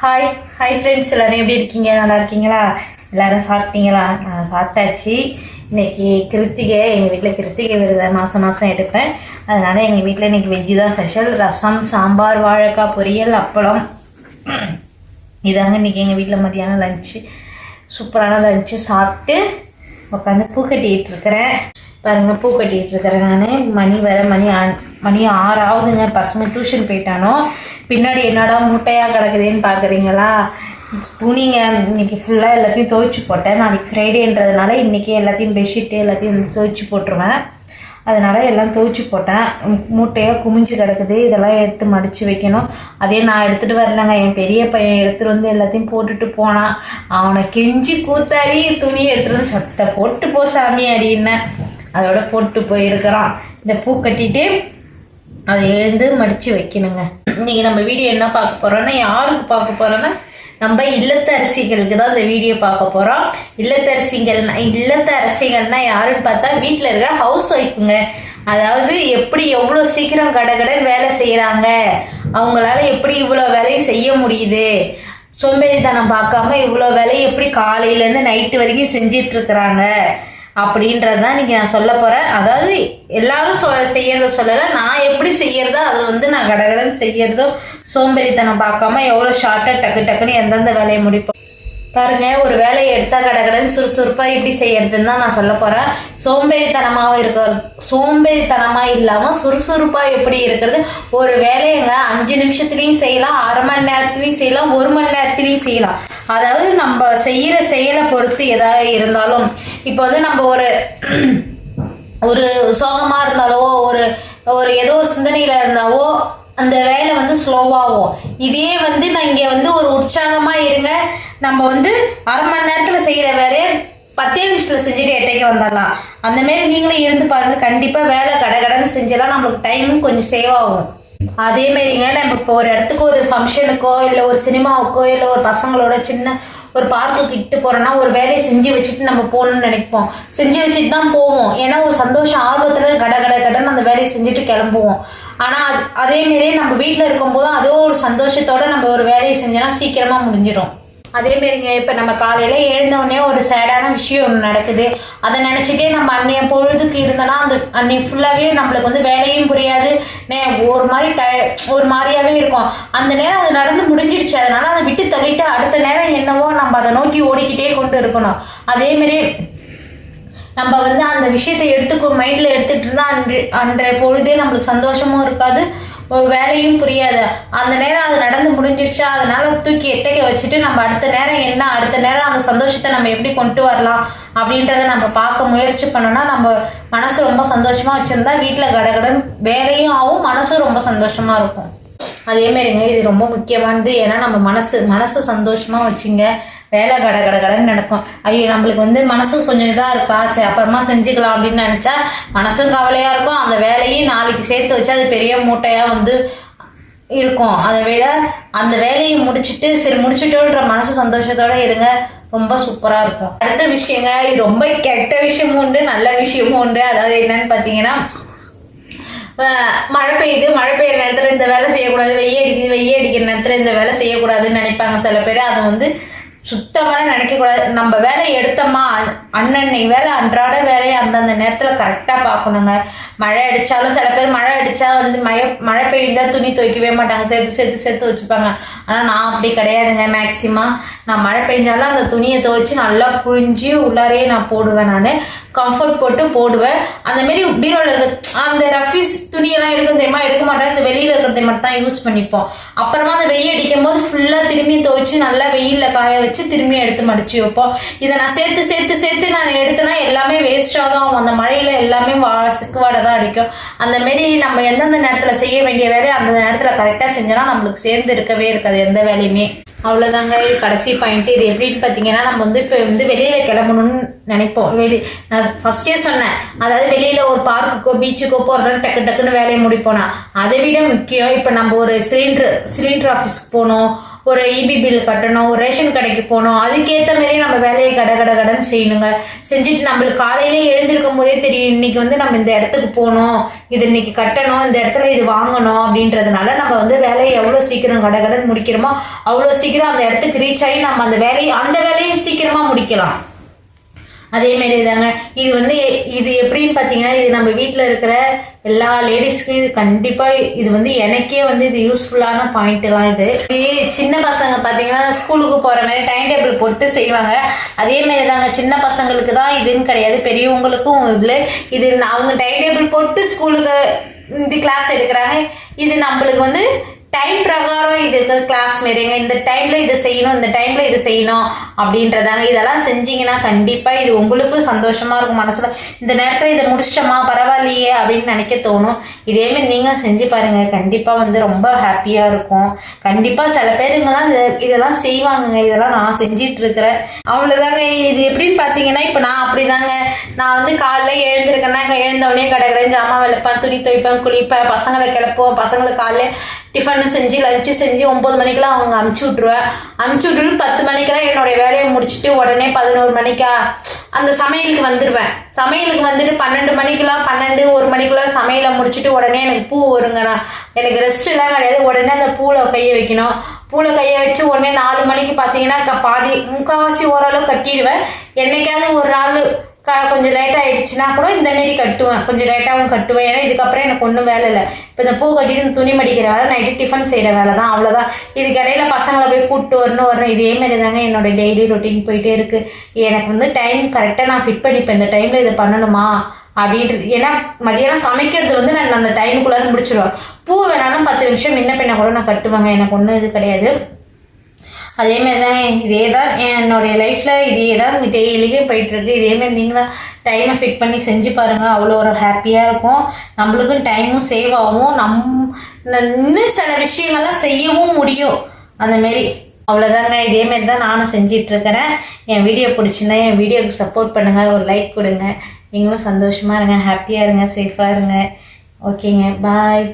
Hi hi friends, எல்லோரும் எப்படி இருக்கீங்க? நல்லா இருக்கீங்களா? எல்லோரும் சாப்பிட்டீங்களா? நான் சாப்பிட்டாச்சு. இன்றைக்கி கிருத்திகை, எங்கள் வீட்டில் கிருத்திகை விரதம் மாதம் எடுப்பேன். அதனால் எங்கள் வீட்டில் இன்றைக்கி வெஜ்ஜு தான் ஸ்பெஷல். ரசம், சாம்பார், வாழைக்காய் பொரியல், அப்பளம். இதாங்க இன்றைக்கி எங்கள் வீட்டில் மதியானம் லஞ்சு. சூப்பரான லஞ்சு சாப்பிட்டு உட்காந்து பூ கட்டிகிட்டு இருக்கிறேன். பாருங்கள், பூ கட்டிகிட்டு இருக்கிறேன் நான். மணி 6 ஆகுதுங்க. பசங்க டியூஷன் போயிட்டானோ. பின்னாடி என்னடா மூட்டையாக கிடக்குதுன்னு பார்க்குறீங்களா? துணிங்க இன்றைக்கி ஃபுல்லாக எல்லாத்தையும் துவைச்சி போட்டேன். நாளைக்கு ஃப்ரைடேன்றதுனால இன்றைக்கி எல்லாத்தையும் பெட்ஷீட்டு எல்லாத்தையும் துவைச்சி போட்டுருவேன். அதனால் எல்லாம் துவைச்சி போட்டேன். மூட்டையாக குமிஞ்சு கிடக்குது. இதெல்லாம் எடுத்து மடித்து வைக்கணும். அதே நான் எடுத்துகிட்டு வரலங்க. என் பெரிய பையன் எடுத்துகிட்டு வந்து எல்லாத்தையும் போட்டுட்டு போனான். அவனை கெஞ்சி கூத்தாடி துணியை எடுத்துகிட்டு வந்து சத்தை போட்டு போ சாமி அப்படின்னேன். அதோட போட்டு போயிருக்கிறான். இந்த பூ கட்டிட்டு அதை எழுந்து மடித்து வைக்கணுங்க. இன்றைக்கி நம்ம வீடியோ என்ன பார்க்க போகிறோன்னா, யாருக்கு பார்க்க போகிறோன்னா, நம்ம இல்லத்தரசிகளுக்கு தான் இந்த வீடியோ பார்க்க போகிறோம். இல்லத்தரசிகள்னா யாருன்னு பார்த்தா வீட்டில் இருக்கிற ஹவுஸ் ஒய்ஃபுங்க. அதாவது எவ்வளோ சீக்கிரம் கடகடன் வேலை செய்கிறாங்க, அவங்களால எப்படி இவ்வளோ வேலையும் செய்ய முடியுது, சோம்பேறித்தனம் பார்க்காம இவ்வளோ வேலையும் எப்படி காலையிலேருந்து நைட்டு வரைக்கும் செஞ்சிட்ருக்குறாங்க அப்படின்றது தான் இன்றைக்கி நான் சொல்ல போகிறேன். அதாவது எல்லாரும் செய்யறத சொல்லலை, நான் எப்படி செய்யறதோ அதை நான் கடகடன்னு செய்யறதோ, சோம்பேறித்தனம் பார்க்காம எவ்வளோ ஷார்ட்டாக டக்குன்னு எந்தெந்த வேலையை முடிப்போம் பாருங்கள். ஒரு வேலையை எடுத்தால் கடகடன்னு சுறுசுறுப்பாக எப்படி செய்யறதுன்னு தான் நான் சொல்ல போகிறேன். சோம்பேறித்தனமாக இல்லாமல் சுறுசுறுப்பாக எப்படி இருக்கிறது. ஒரு வேலையங்க 5 நிமிஷத்துலையும் செய்யலாம், அரை மணி நேரத்துலையும் செய்யலாம், 1 மணி நேரத்துலையும் செய்யலாம். அதாவது நம்ம செய்கிற செயலை பொறுத்து எதாவது இருந்தாலும், இப்போ நம்ம ஒரு சோகமாக இருந்தாலோ, ஒரு ஏதோ ஒரு சிந்தனையில் இருந்தாவோ அந்த வேலை ஸ்லோவாகும். இதே நான் இங்கே ஒரு உற்சாகமாக இருங்க, நம்ம அரை மணி நேரத்தில் செய்கிற வேலையை 10 நிமிஷத்தில் செஞ்சுட்டு 8க்கு வந்துடலாம். அந்தமாரி நீங்களும் இருந்து பாருங்கள். கண்டிப்பாக வேலை கடகடன்னு செஞ்சலாம், நம்மளுக்கு டைமும் கொஞ்சம் சேவ் ஆகும். அதே மாதிரிங்க, நம்ம இப்போ ஒரு இடத்துக்கு ஒரு ஃபங்க்ஷனுக்கோ இல்லை ஒரு சினிமாவுக்கோ இல்லை ஒரு பசங்களோட சின்ன ஒரு பார்க்குக்கு இட்டு போகிறோன்னா ஒரு வேலையை செஞ்சு வச்சுட்டு நம்ம போகணும்னு நினைப்போம். செஞ்சு வச்சுட்டு தான் போவோம். ஏன்னா ஒரு சந்தோஷம் ஆர்வத்தில் கடன்னு அந்த வேலையை செஞ்சுட்டு கிளம்புவோம். ஆனால் அதேமாரியே நம்ம வீட்டில் இருக்கும்போதும் அதே ஒரு சந்தோஷத்தோடு நம்ம ஒரு வேலையை செஞ்சோன்னா சீக்கிரமாக முடிஞ்சிடும். அதேமாரிங்க, இப்போ நம்ம காலையில் எழுந்தவுடனே ஒரு சேடான விஷயம் ஒன்று நடக்குது. அதை நினச்சிட்டே நம்ம அன்னைய பொழுதுக்கு இருந்தோன்னா அந்த அன்னைய ஃபுல்லாகவே நம்மளுக்கு வேலையும் புரியாது, ஒரு மாதிரியாகவே இருக்கும். அந்த நேரம் அது நடந்து முடிஞ்சிடுச்சு, அதனால் அதை விட்டு தள்ளிட்டு அடுத்த நேரம் என்னவோ நம்ம அதை நோக்கி ஓடிக்கிட்டே கொண்டு இருக்கணும். அதேமாரி நம்ம அந்த விஷயத்தை மைண்டில் எடுத்துகிட்டு இருந்தால் அன்றைய பொழுதே நம்மளுக்கு சந்தோஷமும் இருக்காது, வேலையும் புரியாது. அந்த நேரம் அது நடந்து முடிஞ்சிடுச்சா, அதனால தூக்கி 8க்கு வச்சுட்டு நம்ம அடுத்த நேரம் அந்த சந்தோஷத்தை நம்ம எப்படி கொண்டு வரலாம் அப்படின்றத நம்ம பார்க்க முயற்சி பண்ணோம்னா நம்ம மனசு ரொம்ப சந்தோஷமா வச்சுருந்தா வீட்டில் கடகடன் வேலையும் ஆகும், மனசும் ரொம்ப சந்தோஷமா இருக்கும். அதேமாரிங்க, இது ரொம்ப முக்கியமானது. ஏன்னா நம்ம மனசு சந்தோஷமா வச்சுங்க, வேலை கடன்னு நடக்கும். ஐயோ நம்மளுக்கு மனசும் கொஞ்சம் இதாக இருக்கா, சரி அப்புறமா செஞ்சுக்கலாம் அப்படின்னு நினச்சா மனசும் கவலையாக இருக்கும். அந்த வேலையும் நாளைக்கு சேர்த்து வச்சா அது பெரிய மூட்டையாக இருக்கும். அதை விட அந்த வேலையை முடிச்சுட்டோன்ற மனசு சந்தோஷத்தோடு இருங்க, ரொம்ப சூப்பராக இருக்கும். அடுத்த விஷயங்க, இது ரொம்ப கெட்ட விஷயமும் உண்டு, நல்ல விஷயமும் உண்டு. அதாவது என்னன்னு பார்த்தீங்கன்னா, மழை பெய்யுற நேரத்தில் இந்த வேலை செய்யக்கூடாது, வெய்ய அடிக்கிற நேரத்தில் இந்த வேலை செய்யக்கூடாதுன்னு நினைப்பாங்க சில பேர். அதை சுத்தமாக நினைக்கக்கூடாது. நம்ம வேலை எடுத்தோமா, அன்னன்னைக்கு வேலை அன்றாட வேலையை அந்தந்த நேரத்தில் கரெக்டாக பார்க்கணுங்க. மழை அடித்தாலும் சில பேர் மழை அடித்தா மழை பெய்யுதா துணி துவைக்கவே மாட்டாங்க, சேர்த்து வச்சுப்பாங்க. ஆனால் நான் அப்படி கிடையாதுங்க. மேக்சிமம் நான் மழை பெஞ்சாலும் அந்த துணியை துவைச்சி நல்லா புழிஞ்சு உள்ளாரையே நான் போடுவேன். நான் கம்ஃபர்ட் போட்டு போடுவேன். அந்தமாரி பீரோவில் இருக்க அந்த ரஃபீஸ் துணியெல்லாம் எடுக்க மாட்டேன். இந்த வெளியில் இருக்கிறதை மட்டும் தான் யூஸ் பண்ணிப்போம். அப்புறமா அந்த வெயில் அடிக்கும் போது ஃபுல்லாக திரும்பி துவைச்சி நல்லா வெயிலில் காய வச்சு திரும்பி எடுத்து மடிச்சு வைப்போம். இதை நான் சேர்த்து நான் எடுத்தேன்னா எல்லாமே வேஸ்டாக தான் ஆகும். அந்த மழையில் எல்லாமே சிக்குவாடை தான் அடிக்கும். அந்தமாரி நம்ம எந்தெந்த நேரத்தில் செய்ய வேண்டிய வேலையை அந்தந்த நேரத்தில் கரெக்டாக செஞ்சோன்னா நம்மளுக்கு சேர்ந்து இருக்கவே இருக்காது எந்த வேலையுமே. அவ்வளோதாங்க, கடைசி பாயிண்ட்டு. இது எப்படின்னு பார்த்தீங்கன்னா, நம்ம இப்போ வெளியில் கிளம்பணும்னு நினைப்போம். நான் ஃபஸ்ட்டே சொன்னேன், அதாவது வெளியில் ஒரு பார்க்குக்கோ பீச்சுக்கோ போகிறதால டக்குன்னு வேலையை முடிப்போனா. அதை விட முக்கியம், இப்போ நம்ம ஒரு சிலிண்டர் ஆஃபீஸ்க்கு போகணும், ஒரு இபி பில் கட்டணும், ஒரு ரேஷன் கடைக்கு போகணும், அதுக்கேற்ற மாதிரி நம்ம வேலையை கடன் செய்யணுங்க. செஞ்சுட்டு நம்மளுக்கு காலையிலே எழுந்திருக்கும் போதே தெரியும் இன்னைக்கு வந்து நம்ம இந்த இடத்துக்கு போகணும், இது இன்னைக்கு கட்டணும், இந்த இடத்துல இது வாங்கணும் அப்படின்றதுனால நம்ம வந்து வேலையை எவ்வளோ சீக்கிரம் கடன் முடிக்கிறோமோ அவ்வளோ சீக்கிரம் அந்த இடத்துக்கு ரீச் ஆகி நம்ம அந்த வேலையை சீக்கிரமா முடிக்கலாம். அதே மாதிரி தாங்க இது வந்து இது எப்படின்னு பார்த்தீங்கன்னா, இது நம்ம வீட்டில் இருக்கிற எல்லா லேடிஸ்க்கும் இது கண்டிப்பாக இது வந்து எனக்கே வந்து இது யூஸ்ஃபுல்லான பாயிண்ட்டுலாம். இது சின்ன பசங்க பார்த்தீங்கன்னா ஸ்கூலுக்கு போகிற மாதிரி டைம் டேபிள் போட்டு செய்வாங்க. அதே மாதிரி தாங்க சின்ன பசங்களுக்கு தான் இதுன்னு கிடையாது, பெரியவங்களுக்கும் இதில் இது அவங்க டைம் டேபிள் போட்டு ஸ்கூலுக்கு இந்த கிளாஸ் எடுக்கிறாங்க. இது நம்மளுக்கு வந்து டைம் பிரகாரம் இது கிளாஸ் மாரிங்க, இந்த டைம்ல இது செய்யணும், இந்த டைம்ல இது செய்யணும் அப்படின்றதாங்க. இதெல்லாம் செஞ்சீங்கன்னா கண்டிப்பா இது உங்களுக்கும் சந்தோஷமா இருக்கும் மனசுல. இந்த நேரத்துல இதை முடிச்சிட்டோமா பரவாயில்லையே அப்படின்னு நினைக்க தோணும். இதேமாதிரி நீங்களும் செஞ்சு பாருங்க, கண்டிப்பா வந்து ரொம்ப ஹாப்பியா இருக்கும். கண்டிப்பா சில பேருங்கெல்லாம் இதெல்லாம் செய்வாங்கங்க, இதெல்லாம் நான் செஞ்சிட்டு இருக்கிறேன். அவ்வளவுதாங்க. இது எப்படின்னு பாத்தீங்கன்னா, இப்ப நான் அப்படிதாங்க, நான் வந்து காலைல எழுந்திருக்கேன்னா எழுந்தவொடனே கடற்கடன் ஜாமான் விளப்பேன், துணி துவைப்பேன், குளிப்பேன், பசங்களை கிளப்புவோம், பசங்களுக்கு காலைல டிஃபன் செஞ்சு லஞ்சு செஞ்சு 9 மணிக்கெல்லாம் அவங்க அமுச்சு விட்ருவேன். அமுச்சு விட்டுட்டு 10 மணிக்கெல்லாம் என்னுடைய வேலையை முடிச்சுட்டு உடனே 11 மணிக்கா அந்த சமையலுக்கு வந்துடுவேன். சமையலுக்கு வந்துட்டு 12 மணிக்கெல்லாம் 1 மணிக்குள்ள சமையலை முடிச்சுட்டு உடனே எனக்கு பூ வருங்கண்ணா, எனக்கு ரெஸ்ட் எல்லாம் கிடையாது. உடனே அந்த பூவில் கையை வைக்கணும். பூவில் கையை வச்சு உடனே 4 மணிக்கு பார்த்தீங்கன்னா பாதி முக்கால்வாசி ஓரளவு கட்டிடுவேன். என்னைக்காவது ஒரு நாள் கொஞ்சம் லேட்டாக ஆயிடுச்சுன்னா கூட இந்த மாரி கட்டுவேன், கொஞ்சம் லேட்டாகவும் கட்டுவேன். ஏன்னா இதுக்கப்புறம் எனக்கு ஒன்றும் வேலை இல்லை. இப்போ இந்த பூ கட்டிட்டு துணி மடிக்கிற வேலை, நைட்டு டிஃபன் செய்கிற வேலை தான், அவ்வளோதான். இதுக்கு இடையில பசங்களை போய் கூப்பிட்டு வரணும். இதே மாதிரி தாங்க என்னோட டெய்லி ரொட்டீன் போயிட்டே இருக்குது. எனக்கு வந்து டைம் கரெக்டாக நான் ஃபிட் பண்ணிப்பேன், இந்த டைமில் இதை பண்ணணுமா அப்படின்றது. ஏன்னா மதியானம் சமைக்கிறது வந்து நான் அந்த டைமுக்குள்ளார முடிச்சிடுவேன். பூ வேணாலும் 10 நிமிஷம் முன்ன பின்ன கூட நான் கட்டுவேங்க, எனக்கு ஒன்றும் இது கிடையாது. அதேமாரி தான் இதே தான் என்னுடைய லைஃப்பில் இதே தான் டெய்லியும் போயிட்டுருக்கு. இதேமாரி நீங்களும் டைமை ஃபிட் பண்ணி செஞ்சு பாருங்கள், அவ்வளோ ஒரு ஹாப்பியாக இருக்கும். நம்மளுக்கும் டைமும் சேவ் ஆகும், இன்னும் சில விஷயங்கள்லாம் செய்யவும் முடியும் அந்தமாரி. அவ்வளோதாங்க, இதேமாரி தான் நானும் செஞ்சிட்ருக்கிறேன். என் வீடியோ பிடிச்சிருந்தா என் வீடியோவுக்கு சப்போர்ட் பண்ணுங்கள், ஒரு லைக் கொடுங்க. நீங்களும் சந்தோஷமாக இருங்க, ஹாப்பியாக இருங்க, சேஃபாக இருங்க. ஓகேங்க, பாய்.